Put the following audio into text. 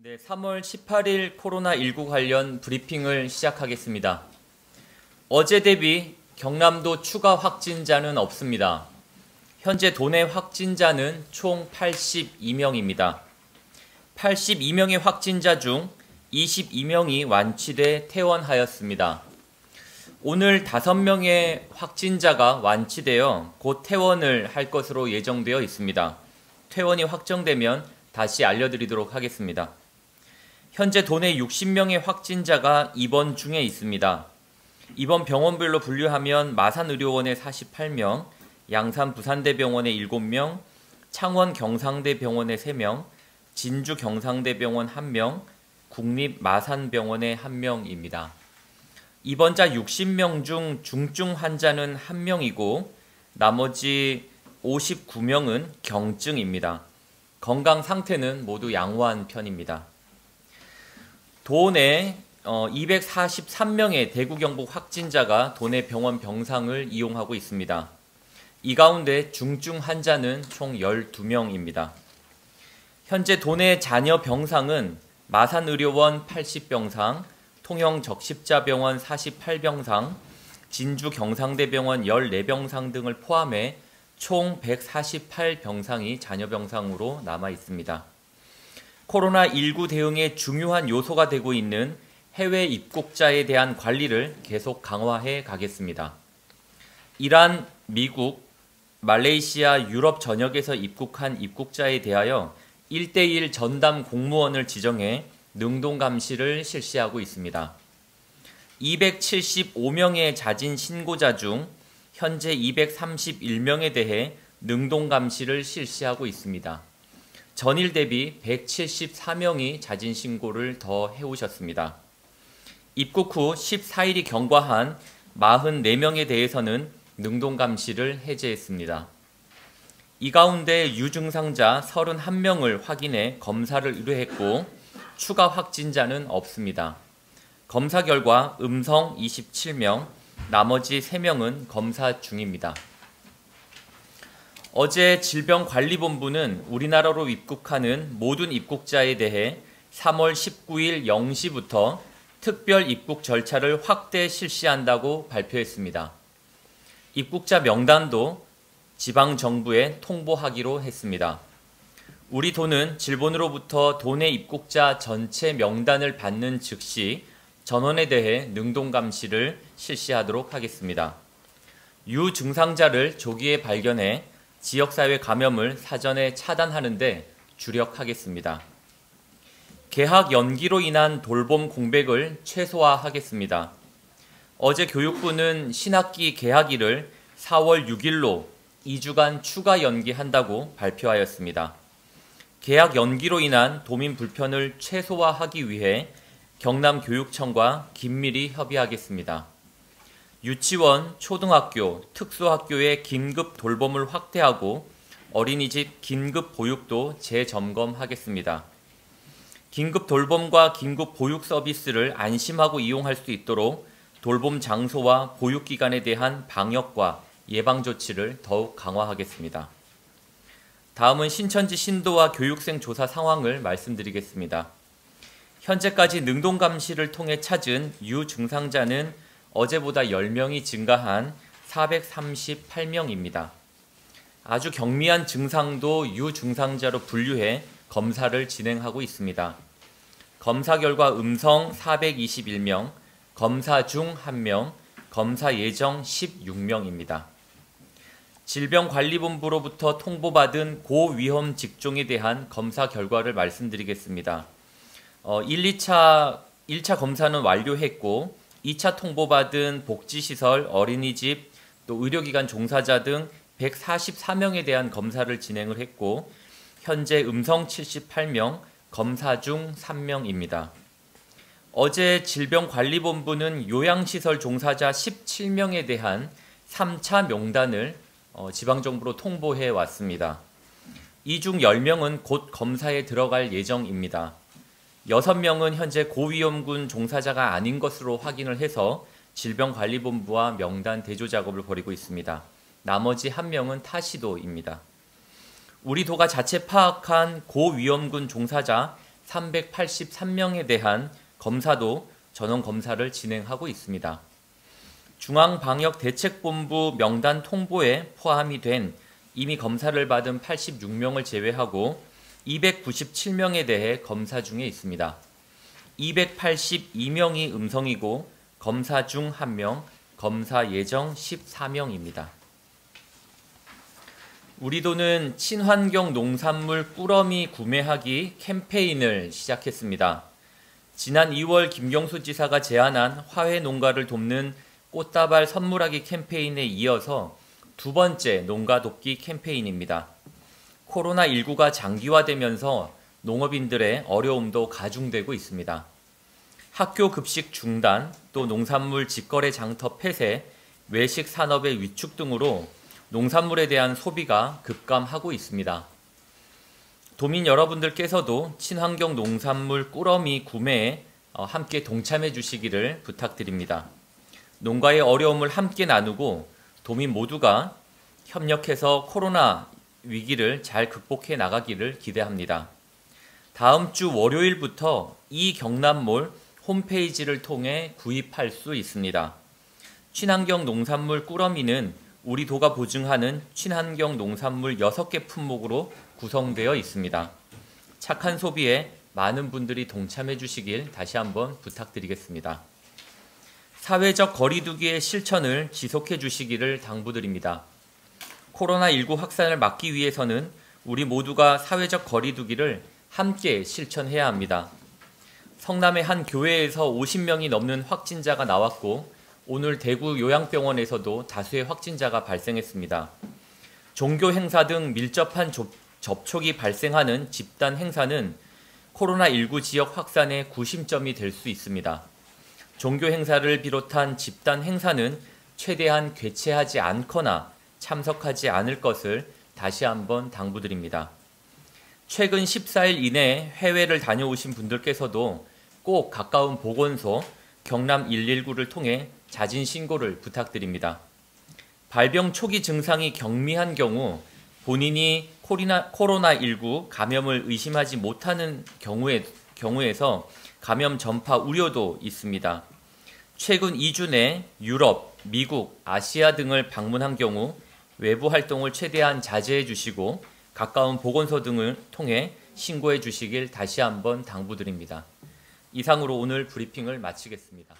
네, 3월 18일 코로나19 관련 브리핑을 시작하겠습니다. 어제 대비 경남도 추가 확진자는 없습니다. 현재 도내 확진자는 총 82명입니다. 82명의 확진자 중 22명이 완치돼 퇴원하였습니다. 오늘 5명의 확진자가 완치되어 곧 퇴원을 할 것으로 예정되어 있습니다. 퇴원이 확정되면 다시 알려드리도록 하겠습니다. 현재 도내 60명의 확진자가 입원 중에 있습니다. 입원 병원별로 분류하면 마산의료원에 48명, 양산 부산대병원에 7명, 창원 경상대병원에 3명, 진주 경상대병원 1명, 국립 마산병원에 1명입니다. 입원자 60명 중 중증 환자는 1명이고 나머지 59명은 경증입니다. 건강 상태는 모두 양호한 편입니다. 도내 243명의 대구 경북 확진자가 도내 병원 병상을 이용하고 있습니다. 이 가운데 중증 환자는 총 12명입니다. 현재 도내 잔여 병상은 마산의료원 80병상, 통영적십자병원 48병상, 진주 경상대병원 14병상 등을 포함해 총 148병상이 잔여 병상으로 남아 있습니다. 코로나19 대응의 중요한 요소가 되고 있는 해외 입국자에 대한 관리를 계속 강화해 가겠습니다. 이란, 미국, 말레이시아, 유럽 전역에서 입국한 입국자에 대하여 1:1 전담 공무원을 지정해 능동 감시를 실시하고 있습니다. 275명의 자진 신고자 중 현재 231명에 대해 능동 감시를 실시하고 있습니다. 전일 대비 174명이 자진 신고를 더 해오셨습니다. 입국 후 14일이 경과한 44명에 대해서는 능동 감시를 해제했습니다. 이 가운데 유증상자 31명을 확인해 검사를 의뢰했고 추가 확진자는 없습니다. 검사 결과 음성 27명, 나머지 3명은 검사 중입니다. 어제 질병관리본부는 우리나라로 입국하는 모든 입국자에 대해 3월 19일 0시부터 특별 입국 절차를 확대 실시한다고 발표했습니다. 입국자 명단도 지방정부에 통보하기로 했습니다. 우리 도는 질본으로부터 도내 입국자 전체 명단을 받는 즉시 전원에 대해 능동감시를 실시하도록 하겠습니다. 유증상자를 조기에 발견해 지역사회 감염을 사전에 차단하는 데 주력하겠습니다. 개학 연기로 인한 돌봄 공백을 최소화하겠습니다. 어제 교육부는 신학기 개학일을 4월 6일로 2주간 추가 연기한다고 발표하였습니다. 개학 연기로 인한 도민 불편을 최소화하기 위해 경남교육청과 긴밀히 협의하겠습니다. 유치원, 초등학교, 특수학교의 긴급 돌봄을 확대하고 어린이집 긴급 보육도 재점검하겠습니다. 긴급 돌봄과 긴급 보육 서비스를 안심하고 이용할 수 있도록 돌봄 장소와 보육기관에 대한 방역과 예방 조치를 더욱 강화하겠습니다. 다음은 신천지 신도와 교육생 조사 상황을 말씀드리겠습니다. 현재까지 능동감시를 통해 찾은 유증상자는 어제보다 10명이 증가한 438명입니다. 아주 경미한 증상도 유증상자로 분류해 검사를 진행하고 있습니다. 검사 결과 음성 421명, 검사 중 1명, 검사 예정 16명입니다. 질병관리본부로부터 통보받은 고위험 직종에 대한 검사 결과를 말씀드리겠습니다. 1차 검사는 완료했고 2차 통보받은 복지시설, 어린이집, 또 의료기관 종사자 등 144명에 대한 검사를 진행을 했고 현재 음성 78명, 검사 중 3명입니다. 어제 질병관리본부는 요양시설 종사자 17명에 대한 3차 명단을 지방정부로 통보해 왔습니다. 이 중 10명은 곧 검사에 들어갈 예정입니다. 6명은 현재 고위험군 종사자가 아닌 것으로 확인을 해서 질병관리본부와 명단 대조 작업을 벌이고 있습니다. 나머지 1명은 타시도입니다. 우리 도가 자체 파악한 고위험군 종사자 383명에 대한 검사도 전원검사를 진행하고 있습니다. 중앙방역대책본부 명단 통보에 포함이 된 이미 검사를 받은 86명을 제외하고 297명에 대해 검사 중에 있습니다. 282명이 음성이고 검사 중 1명, 검사 예정 14명입니다. 우리도는 친환경 농산물 꾸러미 구매하기 캠페인을 시작했습니다. 지난 2월 김경수 지사가 제안한 화훼 농가를 돕는 꽃다발 선물하기 캠페인에 이어서 두 번째 농가 돕기 캠페인입니다. 코로나19가 장기화되면서 농업인들의 어려움도 가중되고 있습니다. 학교 급식 중단, 또 농산물 직거래 장터 폐쇄, 외식 산업의 위축 등으로 농산물에 대한 소비가 급감하고 있습니다. 도민 여러분들께서도 친환경 농산물 꾸러미 구매에 함께 동참해 주시기를 부탁드립니다. 농가의 어려움을 함께 나누고 도민 모두가 협력해서 코로나 위기를 잘 극복해 나가기를 기대합니다. 다음 주 월요일부터 이 경남몰 홈페이지를 통해 구입할 수 있습니다. 친환경 농산물 꾸러미는 우리 도가 보증하는 친환경 농산물 6개 품목으로 구성되어 있습니다. 착한 소비에 많은 분들이 동참해 주시길 다시 한번 부탁드리겠습니다. 사회적 거리두기의 실천을 지속해 주시기를 당부드립니다. 코로나19 확산을 막기 위해서는 우리 모두가 사회적 거리두기를 함께 실천해야 합니다. 성남의 한 교회에서 50명이 넘는 확진자가 나왔고 오늘 대구 요양병원에서도 다수의 확진자가 발생했습니다. 종교 행사 등 밀접한 접촉이 발생하는 집단 행사는 코로나19 지역 확산의 구심점이 될 수 있습니다. 종교 행사를 비롯한 집단 행사는 최대한 개최하지 않거나 참석하지 않을 것을 다시 한번 당부드립니다. 최근 14일 이내에 해외를 다녀오신 분들께서도 꼭 가까운 보건소, 경남 119를 통해 자진 신고를 부탁드립니다. 발병 초기 증상이 경미한 경우 본인이 코로나19 감염을 의심하지 못하는 경우에서 감염 전파 우려도 있습니다. 최근 2주 내 유럽, 미국, 아시아 등을 방문한 경우 외부 활동을 최대한 자제해 주시고 가까운 보건소 등을 통해 신고해 주시길 다시 한번 당부드립니다. 이상으로 오늘 브리핑을 마치겠습니다.